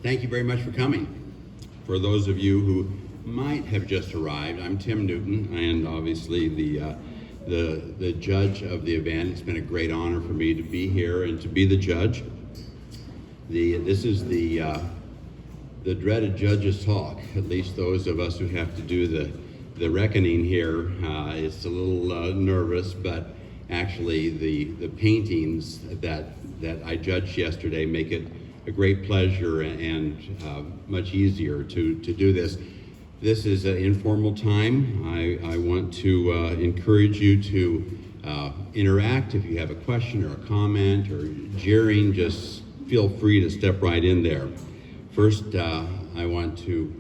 Thank you very much for coming. For those of you who might have just arrived, I'm Tim Newton, and obviously the judge of the event. It's been a great honor for me to be here and to be the judge. This is the dreaded judge's talk. At least those of us who have to do the reckoning here. It's a little nervous, but actually the paintings that I judged yesterday make it a great pleasure and much easier to do this. This is an informal time. I want to encourage you to interact. If you have a question or a comment or jeering, just feel free to step right in there. First, I want to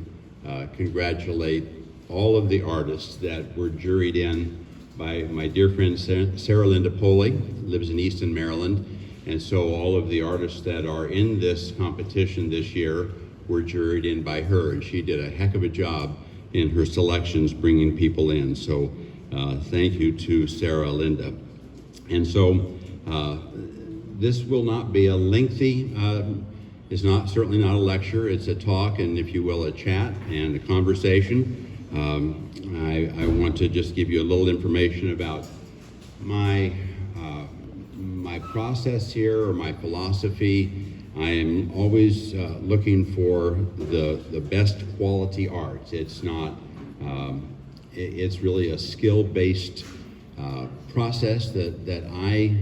congratulate all of the artists that were juried in by my dear friend Sarah Linda Poley, lives in Easton, Maryland. And so all of the artists that are in this competition this year were juried in by her, and she did a heck of a job in her selections bringing people in. So thank you to Sarah Linda. And so this will not be a lengthy, it's certainly not a lecture, it's a talk and, if you will, a chat and a conversation. I want to just give you a little information about my process here, or my philosophy. I am always looking for the best quality art. It's not, it's really a skill-based process that I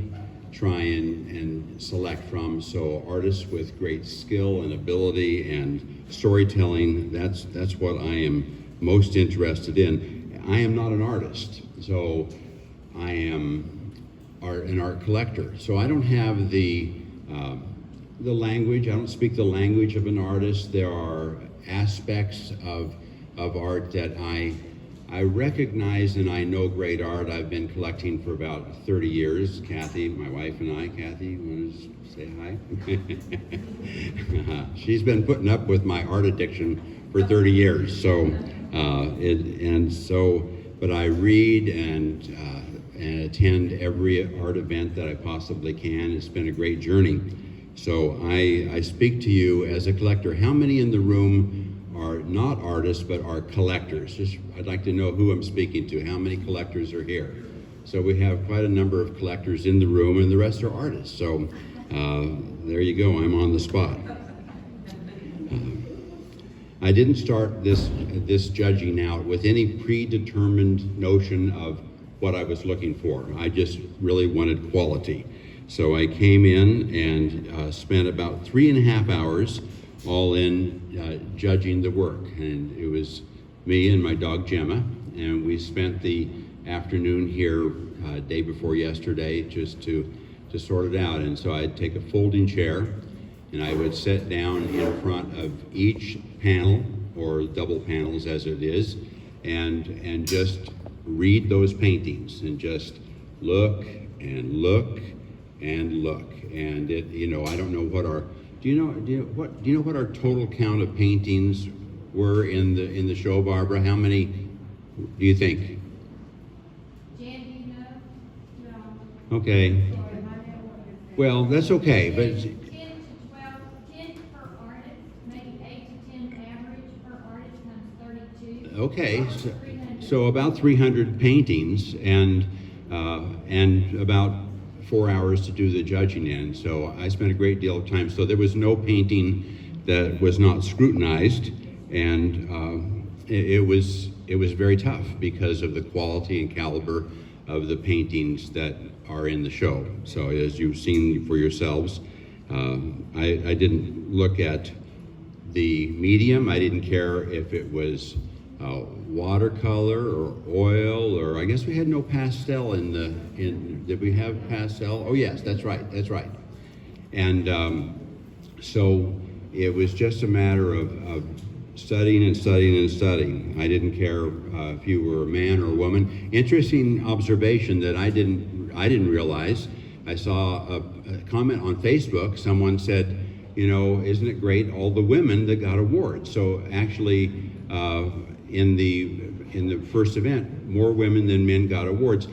try and select from. So artists with great skill and ability and storytelling, that's what I am most interested in. I am not an artist, so I am an art collector. So I don't have the language. I don't speak the language of an artist. There are aspects of art that I recognize, and I know great art. I've been collecting for about 30 years. Kathy, my wife, and I. Kathy, you want to say hi? She's been putting up with my art addiction for 30 years. So, but I read and attend every art event that I possibly can. It's been a great journey. So I speak to you as a collector. How many in the room are not artists but are collectors? I'd like to know who I'm speaking to. How many collectors are here? So we have quite a number of collectors in the room, and the rest are artists. So there you go, I'm on the spot. I didn't start this judging out with any predetermined notion of what I was looking for. I just really wanted quality. So I came in and spent about 3.5 hours all in judging the work. And it was me and my dog Gemma, and we spent the afternoon here day before yesterday just to sort it out. And so I'd take a folding chair and I would sit down in front of each panel, or double panels as it is, and just read those paintings and just look and look and look. And it, I don't know what our, do you know what our total count of paintings were in the show, Barbara? How many do you think? Jan, do you know? No. Okay. Well, that's okay, but 10 per artist, maybe 8 to 10 average per artist times 32. okay. So about 300 paintings and about 4 hours to do the judging in. So I spent a great deal of time. So there was no painting that was not scrutinized, and it was very tough because of the quality and caliber of the paintings that are in the show. So as you've seen for yourselves, I didn't look at the medium. I didn't care if it was watercolor or oil, or I guess we had no pastel did we have pastel? Oh yes, that's right. And so it was just a matter of studying and studying and studying. I didn't care if you were a man or a woman. Interesting observation that I didn't realize. I saw a comment on Facebook. Someone said, isn't it great all the women that got awards? So actually, in the first event, more women than men got awards,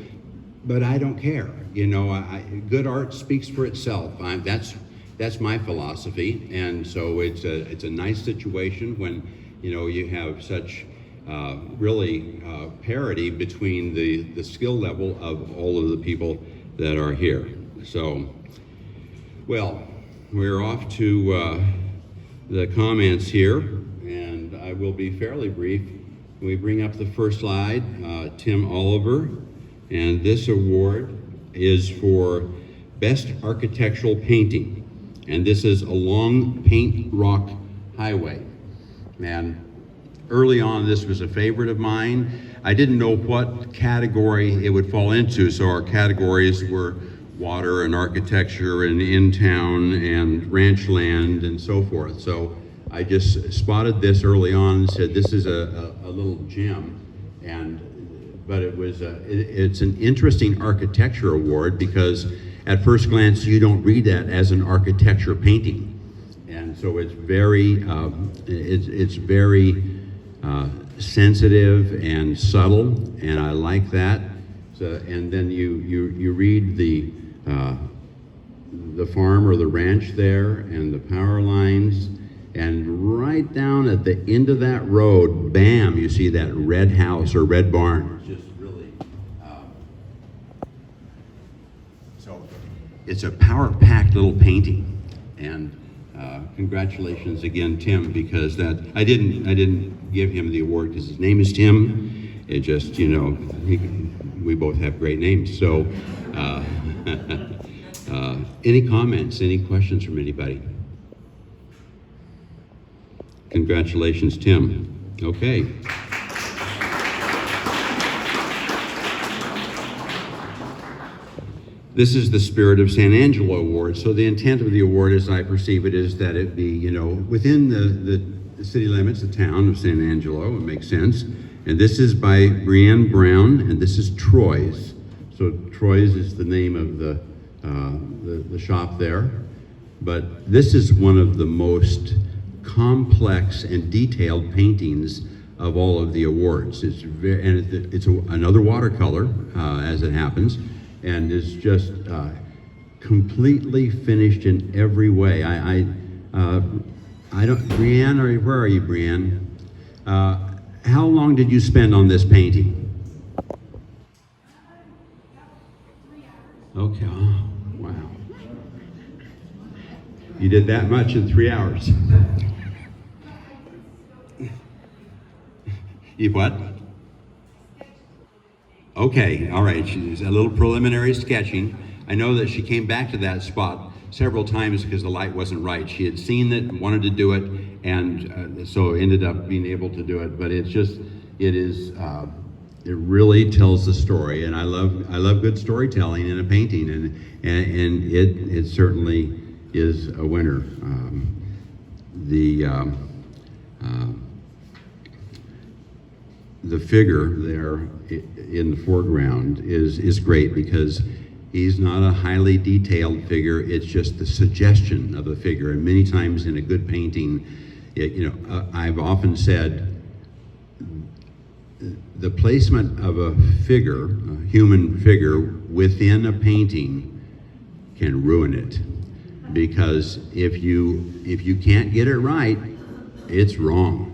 but I don't care. Good art speaks for itself. that's my philosophy, and so it's a nice situation when you have such really parity between the skill level of all of the people that are here. So, well, we're off to the comments here, and I will be fairly brief. We bring up the first slide, Tim Oliver, and this award is for Best Architectural Painting, and this is along Paint Rock Highway. And early on, this was a favorite of mine. I didn't know what category it would fall into, so our categories were water and architecture and in-town and ranch land and so forth. So I just spotted this early on and said, this is a little gem. But it was it's an interesting architecture award because at first glance you don't read that as an architecture painting, and so it's very sensitive and subtle, and I like that. So, and then you read the farm or the ranch there and the power lines, and right down at the end of that road, bam, you see that red house or red barn. It's just really, so it's a power-packed little painting, and congratulations again, Tim, because that I didn't give him the award because his name is Tim. It just we both have great names. So, any comments? Any questions from anybody? Congratulations, Tim. Okay. This is the Spirit of San Angelo Award. So the intent of the award, as I perceive it, is that it be, within the city limits, the town of San Angelo. It makes sense. And this is by Brianne Brown, and this is Troy's. So Troy's is the name of the shop there. But this is one of the most complex and detailed paintings of all of the awards. It's another watercolor, as it happens, and is just completely finished in every way. I don't, Brianne, where are you, Brianne? How long did you spend on this painting? 3 hours. Okay, oh, wow. You did that much in 3 hours. You what? Okay, all right, she's a little preliminary sketching. I know that she came back to that spot several times because the light wasn't right. She had seen it, wanted to do it, and so ended up being able to do it. But it really tells the story, and I love good storytelling in a painting, and it certainly is a winner. The figure there in the foreground is great because he's not a highly detailed figure. It's just the suggestion of a figure. And many times in a good painting, I've often said the placement of a figure, a human figure, within a painting can ruin it. Because if you can't get it right, it's wrong.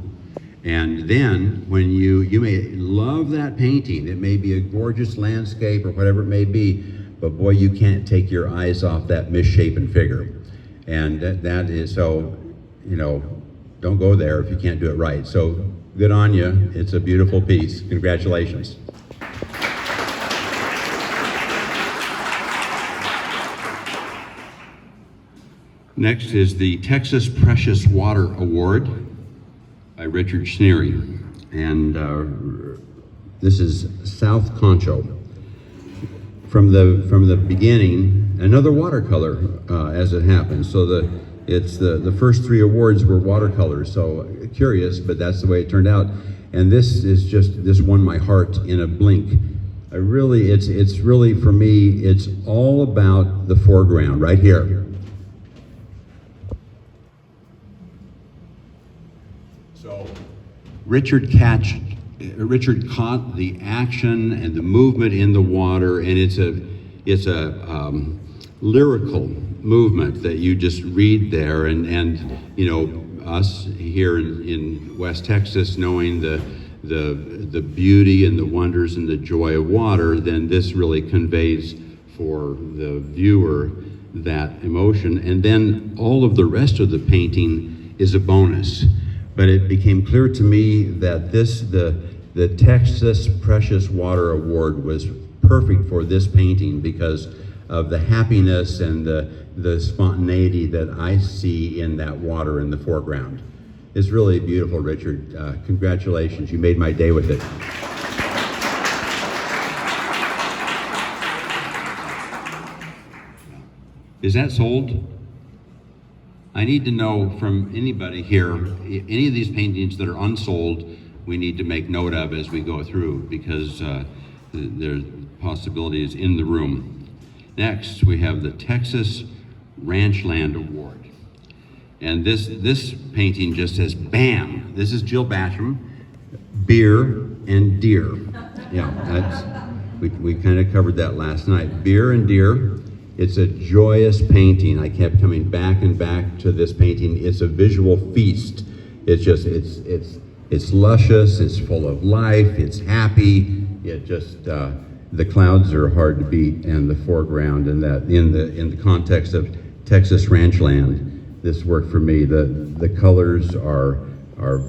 And then when you may love that painting, it may be a gorgeous landscape or whatever it may be, but boy, you can't take your eyes off that misshapen figure. And that is, so, don't go there if you can't do it right. So good on you. It's a beautiful piece. Congratulations. Next is the Texas Precious Water Award by Richard Schneery, and this is South Concho. From the beginning, another watercolor, as it happens. So the first 3 awards were watercolors. So curious, but that's the way it turned out. And this won my heart in a blink. It's really for me. It's all about the foreground right here. So Richard caught the action and the movement in the water, and it's a lyrical movement that you just read there, and you know, us here in West Texas knowing the beauty and the wonders and the joy of water, then this really conveys for the viewer that emotion. And then all of the rest of the painting is a bonus. But it became clear to me that the Texas Precious Water Award was perfect for this painting because of the happiness and the spontaneity that I see in that water in the foreground. It's really beautiful, Richard. Congratulations, you made my day with it. Is that sold? I need to know from anybody here, any of these paintings that are unsold, we need to make note of as we go through, because there's possibilities in the room. Next, we have the Texas Ranchland Award. And this painting just says, bam! This is Jill Basham, beer and deer. Yeah, we kind of covered that last night. Beer and deer. It's a joyous painting. I kept coming back and back to this painting. It's a visual feast. It's just, it's luscious, it's full of life, it's happy. It just, the clouds are hard to beat, and the foreground, and that in the context of Texas Ranchland, this worked for me. The colors are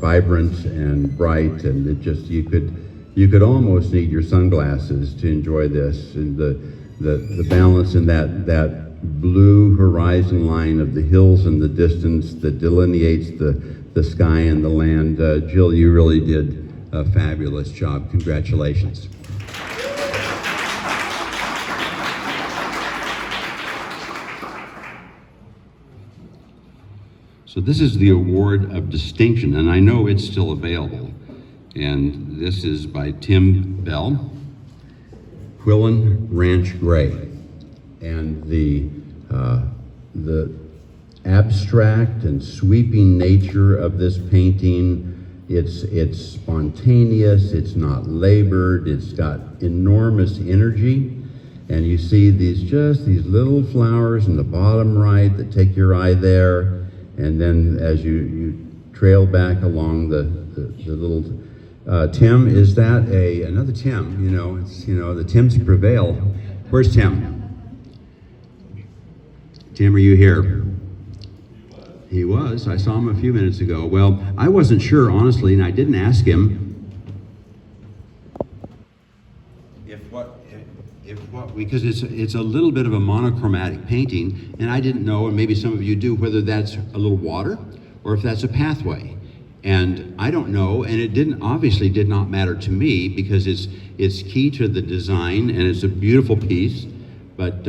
vibrant and bright, and it just, you could almost need your sunglasses to enjoy this. And the balance in that blue horizon line of the hills in the distance that delineates the sky and the land. Jill, you really did a fabulous job. Congratulations. So this is the award of distinction, and I know it's still available. And this is by Tim Bell, Quillen Ranch Gray. And the abstract and sweeping nature of this painting, it's spontaneous, it's not labored, it's got enormous energy. And you see these little flowers in the bottom right that take your eye there. And then as you trail back along the little, Tim, is that another Tim? The Tims prevail. Where's Tim? Tim, are you here? He was. I saw him a few minutes ago. Well, I wasn't sure, honestly, and I didn't ask him because it's a little bit of a monochromatic painting, and I didn't know, and maybe some of you do, whether that's a little water or if that's a pathway. And I don't know, and it obviously did not matter to me because it's key to the design, and it's a beautiful piece. But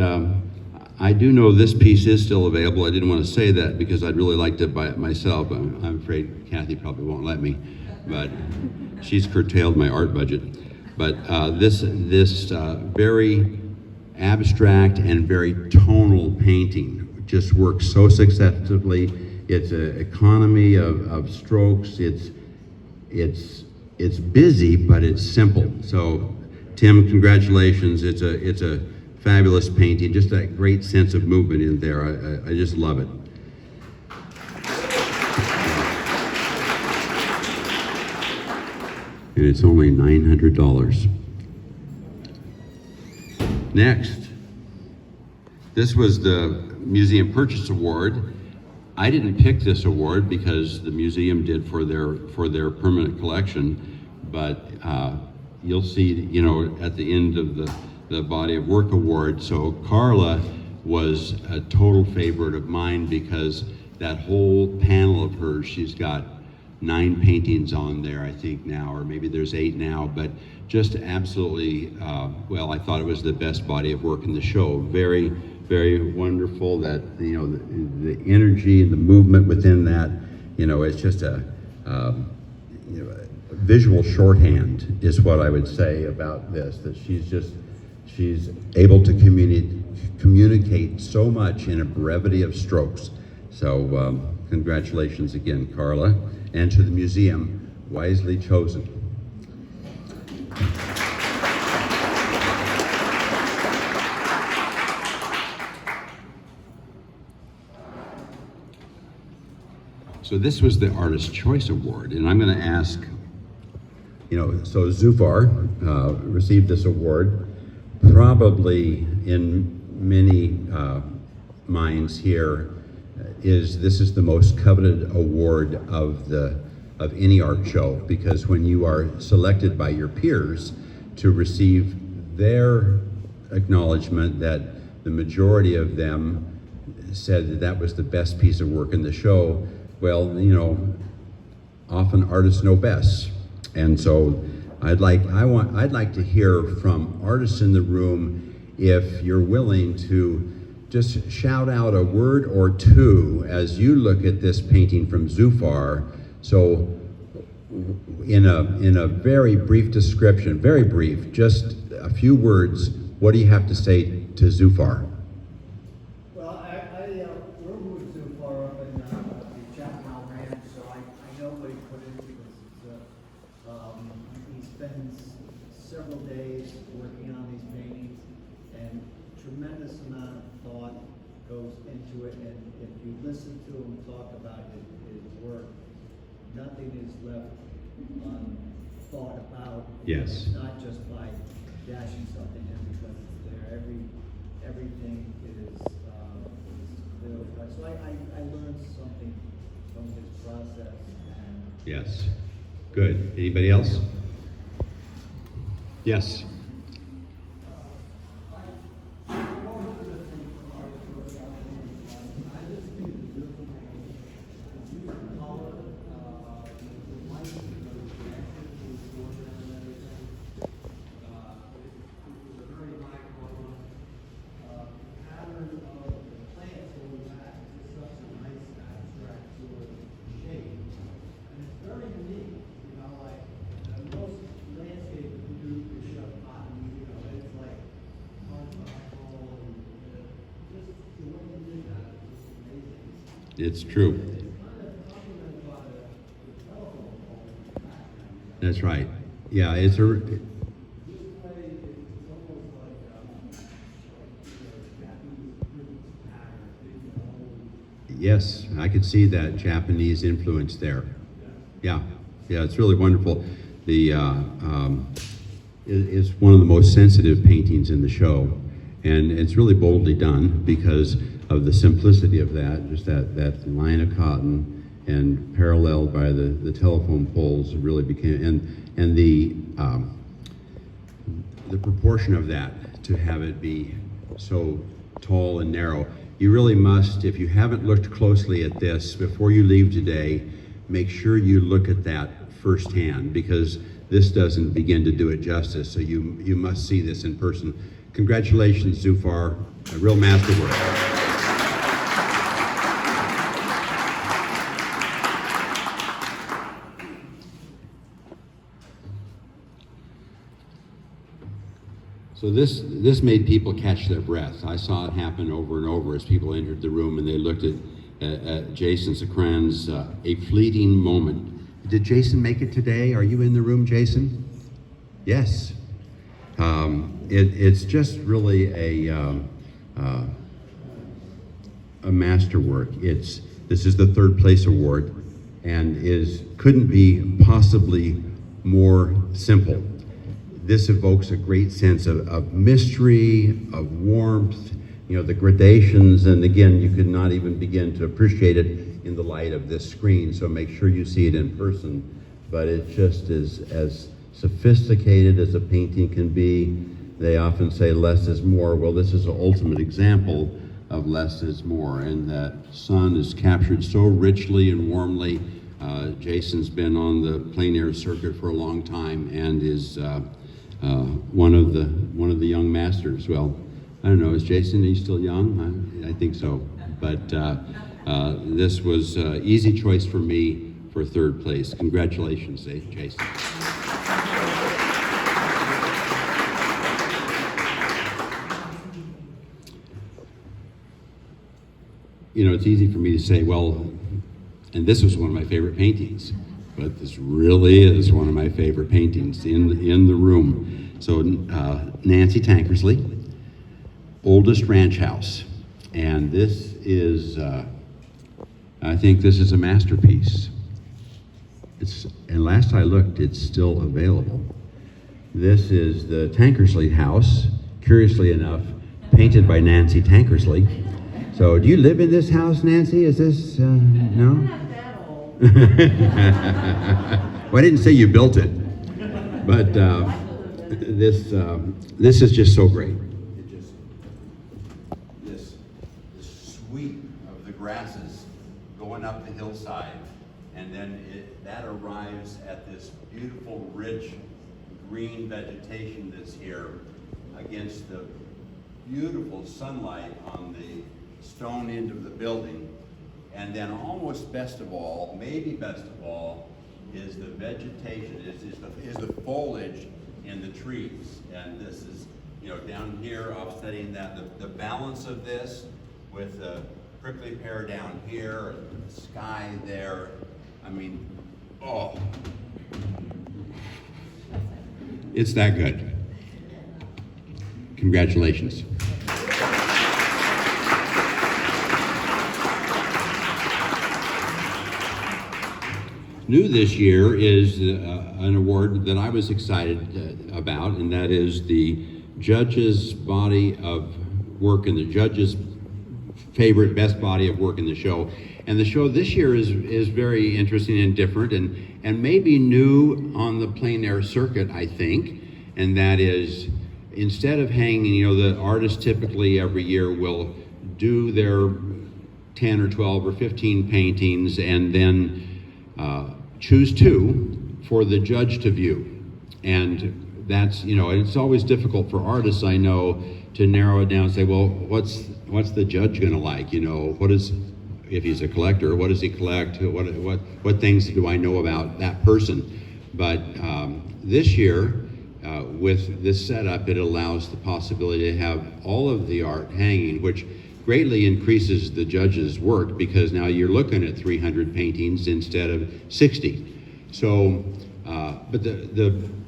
I do know this piece is still available. I didn't want to say that because I'd really like to buy it myself. I'm afraid Kathy probably won't let me, but she's curtailed my art budget. But this very abstract and very tonal painting just works so successfully. It's an economy of strokes. It's busy, but it's simple. So, Tim, congratulations. It's a fabulous painting. Just that great sense of movement in there. I just love it. And it's only $900. Next, this was the Museum Purchase Award. I didn't pick this award because the museum did for their permanent collection, but you'll see, at the end of the Body of Work Award. So Carla was a total favorite of mine because that whole panel of hers, she's got 9 paintings on there, I think now, or maybe there's 8 now, but just absolutely, I thought it was the best body of work in the show. Very, very wonderful that, the energy and the movement within that, it's just a visual shorthand is what I would say about this, that she's able to communicate so much in a brevity of strokes. So congratulations again, Carla. And to the museum, wisely chosen. So this was the Artist's Choice Award, and I'm going to ask, so Zufar received this award, probably in many minds here, this is the most coveted award of any art show, because when you are selected by your peers to receive their acknowledgement that the majority of them said that was the best piece of work in the show, well, often artists know best. And so I'd like to hear from artists in the room, if you're willing to just shout out a word or two as you look at this painting from Zufar. So in a very brief description, very brief, just a few words, what do you have to say to Zufar? Well, I worked with Zufar up in the Chapel Ranch, so I know what he put into this. He spends several days working on these paintings, and tremendous amount of thought goes into it. And if you listen to him talk about his work, nothing is left unthought about. Yes. It's not just by dashing something in because it's there. Everything is clearly cut. So I learned something from his process. And Yes. Good. Anybody else? Yes. It's true. That's right. Yeah, it's a. Yes, I could see that Japanese influence there. Yeah, it's really wonderful. It's one of the most sensitive paintings in the show, and it's really boldly done because of the simplicity of that, just that line of cotton, and paralleled by the telephone poles really became, and the proportion of that, to have it be so tall and narrow. You really must, if you haven't looked closely at this before you leave today, make sure you look at that firsthand, because this doesn't begin to do it justice. So you must see this in person. Congratulations, Zufar, a real masterwork. So this made people catch their breath. I saw it happen over and over as people entered the room and they looked at Jason Sacran's A Fleeting Moment. Did Jason make it today? Are you in the room, Jason? Yes. It's just really a masterwork. This is the third place award, and couldn't be possibly more simple. This evokes a great sense of mystery, of warmth, the gradations, and again, you could not even begin to appreciate it in the light of this screen, so make sure you see it in person. But it just is as sophisticated as a painting can be. They often say less is more. Well, this is an ultimate example of less is more, and that sun is captured so richly and warmly. Jason's been on the plein air circuit for a long time and is one of the young masters. Well, I don't know, is Jason, still young? I think so. But this was an easy choice for me for third place. Congratulations, Jason. It's easy for me to say, well, and this was one of my favorite paintings, but this really is one of my favorite paintings in the room. So Nancy Tankersley, Oldest Ranch House. And this is I think this is a masterpiece. And last I looked, it's still available. This is the Tankersley house, curiously enough, painted by Nancy Tankersley. So do you live in this house, Nancy? Is this, no? I'm not that old. Well, I didn't say you built it, but this is just so great. It just, this sweep of the grasses going up the hillside, and then that arrives at this beautiful, rich, green vegetation that's here against the beautiful sunlight on the stone end of the building. And then almost best of all, maybe best of all, is the vegetation, is the foliage in the trees. And this is, down here offsetting that, the balance of this with the prickly pear down here, and the sky there. I mean, oh, it's that good. Congratulations. New this year is an award that I was excited about, and that is the judge's body of work and the judge's favorite best body of work in the show. And the show this year is very interesting and different, and maybe new on the plein air circuit, I think. And that is, instead of hanging, the artists typically every year will do their 10 or 12 or 15 paintings and then choose 2 for the judge to view. And that's, it's always difficult for artists, I know, to narrow it down and say, well, what's the judge gonna like? If he's a collector, what does he collect? What things do I know about that person? But this year, with this setup, it allows the possibility to have all of the art hanging, which greatly increases the judge's work, because now you're looking at 300 paintings instead of 60. So, but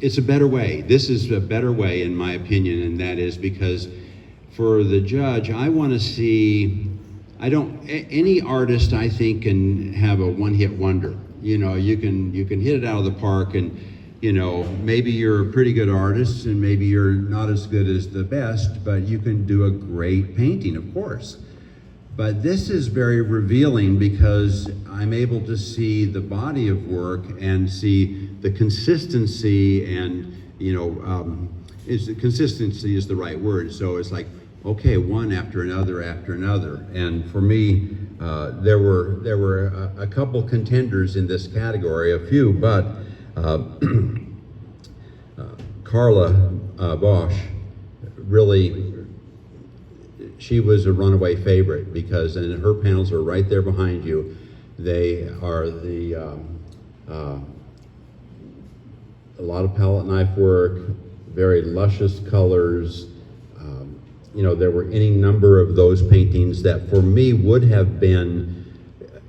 it's a better way. This is a better way, in my opinion, and that is because for the judge, I want to see, any artist I think can have a one-hit wonder. You can hit it out of the park, and maybe you're a pretty good artist and maybe you're not as good as the best, but you can do a great painting, of course. But this is very revealing because I'm able to see the body of work and see the consistency, and consistency is the right word. So it's like, okay, one after another. And for me, there were a couple contenders in this category, a few, but Carla Bosch, really, she was a runaway favorite because, and her panels are right there behind you. They are a lot of palette knife work, very luscious colors. There were any number of those paintings that for me would have been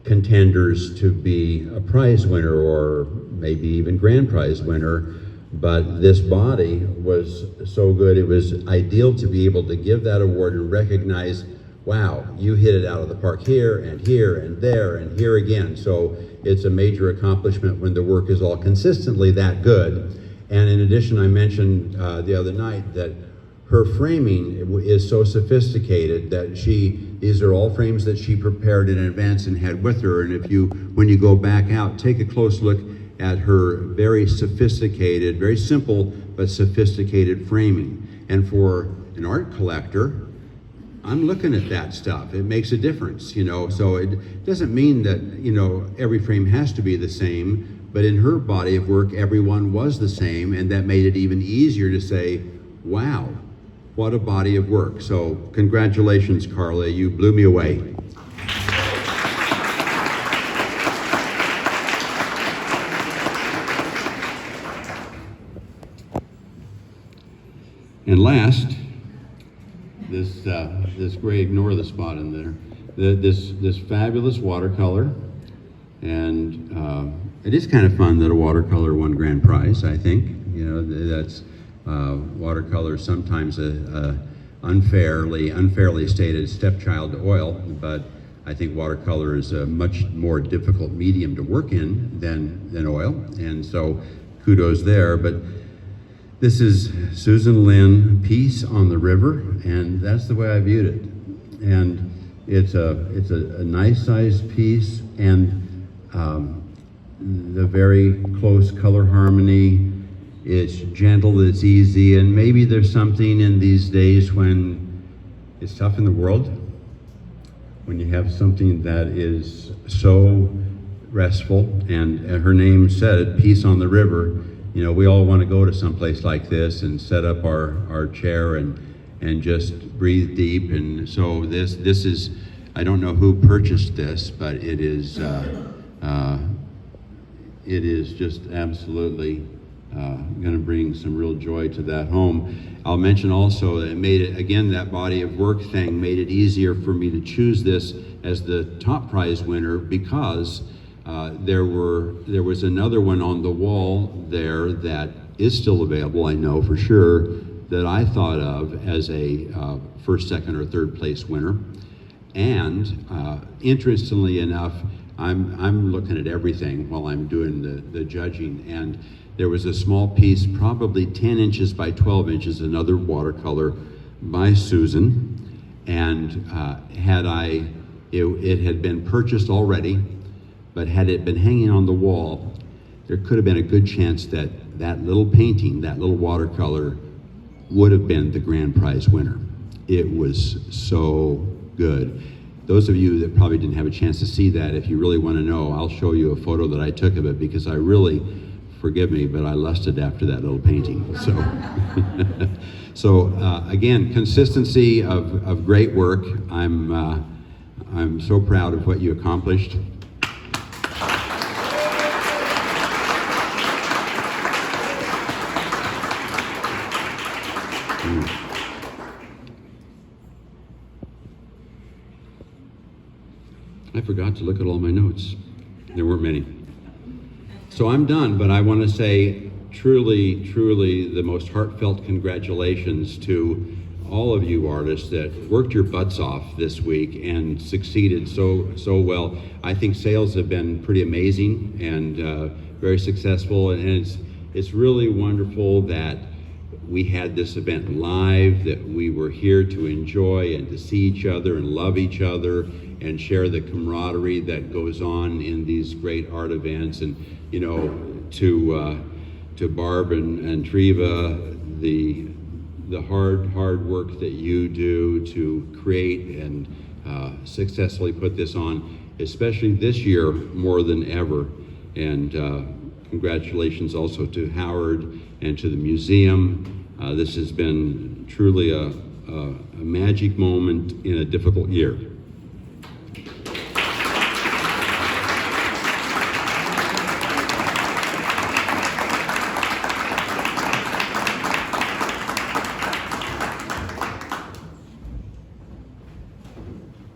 contenders to be a prize winner or maybe even grand prize winner, but this body was so good, it was ideal to be able to give that award and recognize, wow, you hit it out of the park here and there and here again. So it's a major accomplishment when the work is all consistently that good. And in addition, I mentioned the other night that her framing is so sophisticated that these are all frames that she prepared in advance and had with her. And when you go back out, take a close look at her very sophisticated, very simple, but sophisticated framing. And for an art collector, I'm looking at that stuff. It makes a difference, so it doesn't mean that, every frame has to be the same, but in her body of work, everyone was the same, and that made it even easier to say, wow, what a body of work. So congratulations, Carla, you blew me away. And last, this gray, ignore the spot in there, this fabulous watercolor, and it is kind of fun that a watercolor won grand prize, I think. That's watercolor sometimes a unfairly stated stepchild to oil, but I think watercolor is a much more difficult medium to work in than oil, and so kudos there. But this is Susan Lynn, Peace on the River, and that's the way I viewed it. And it's a nice sized piece, and the very close color harmony. It's gentle, it's easy, and maybe there's something in these days when it's tough in the world, when you have something that is so restful, and her name said it, Peace on the River. You know, we all want to go to some place like this and set up our chair and just breathe deep. And so this is, I don't know who purchased this, but it is just absolutely going to bring some real joy to that home. I'll mention also that it made it, again, that body of work thing made it easier for me to choose this as the top prize winner, because there was another one on the wall there that is still available, I know for sure, that I thought of as a first, second, or third place winner. And interestingly enough, I'm looking at everything while I'm doing the judging, and there was a small piece, probably 10 inches by 12 inches, another watercolor by Susan, and it had been purchased already, but had it been hanging on the wall, there could have been a good chance that that little painting, that little watercolor, would have been the grand prize winner. It was so good. Those of you that probably didn't have a chance to see that, if you really want to know, I'll show you a photo that I took of it, because I really, forgive me, but I lusted after that little painting. So, again, consistency of great work. I'm so proud of what you accomplished. I forgot to look at all my notes. There weren't many. So I'm done, but I want to say truly, truly the most heartfelt congratulations to all of you artists that worked your butts off this week and succeeded so well. I think sales have been pretty amazing and very successful, and it's really wonderful that we had this event live, that we were here to enjoy and to see each other and love each other and share the camaraderie that goes on in these great art events. And you know, to Barb and Treva, the hard work that you do to create and successfully put this on, especially this year more than ever. And congratulations also to Howard and to the museum. This has been truly a magic moment in a difficult year.